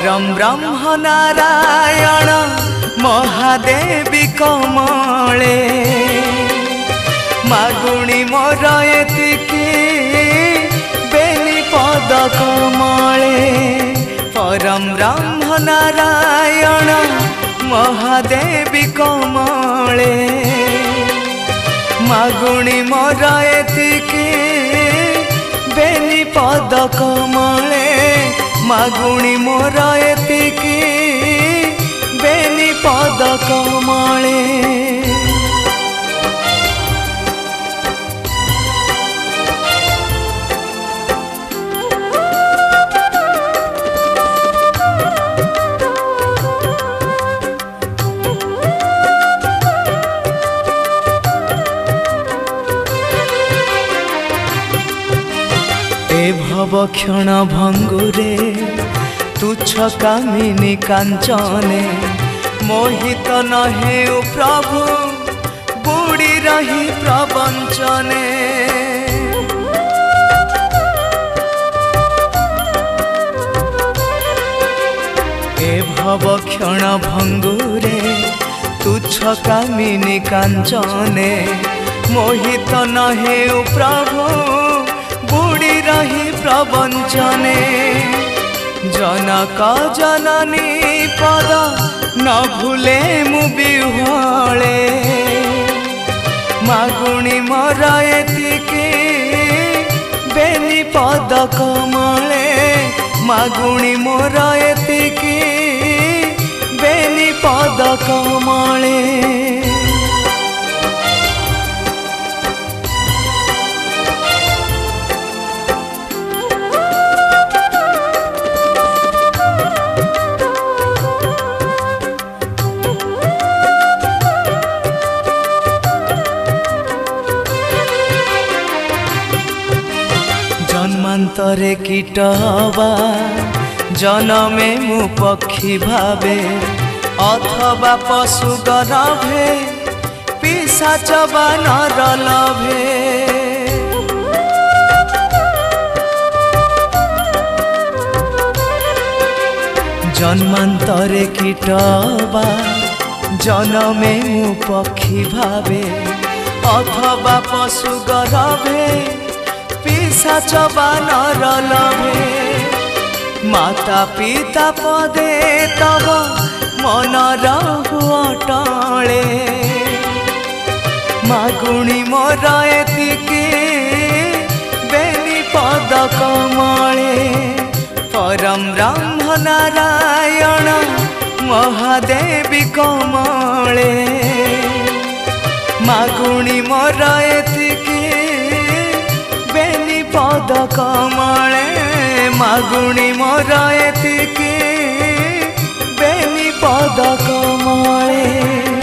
परम ब्रह्म नारायण महादेवी कमले मागुणी मोर एतिकी बेली पद कमले परम ब्रह्म नारायण महादेवी कमले मागुणी मोर एतिकी बेली पद कमले मागुणी मोर एतिकी बेली पद कमले भव क्षण भंगुरे तुच्छ कामिनी कांचने मोहित न हेउ प्रभु बुड़ी रही प्रवंचने ए भव क्षण भंगुरे तुच्छ कामिनी कांचने मोहित न हेउ प्रभु बुड़ी रही प्रवंचने जनक जननी पद न भूले मु बिह्वले मागुणी मोर एतिकी बेली पद कमले मागुणी मोर एतिकी बेली पद कमले जन्मांतरे कीट हवा जनमे मु पक्षी भावे अथवा पशु गर्भे पिशाच वा नर लभे जन्मांतरे कीट हवा जनमे मु पक्षी भावे अथवा पशु गर्भे पिशाच वा नर लभे माता पिता पदे तब मन रहु अटले मागुणी मोर एतिकी बेली पद कमले परम ब्रह्म नारायण महादेवी कमले मागुणी मोर एतिकी बेली पद कमले मागुणी मोर एतिकी बेली पद कमले।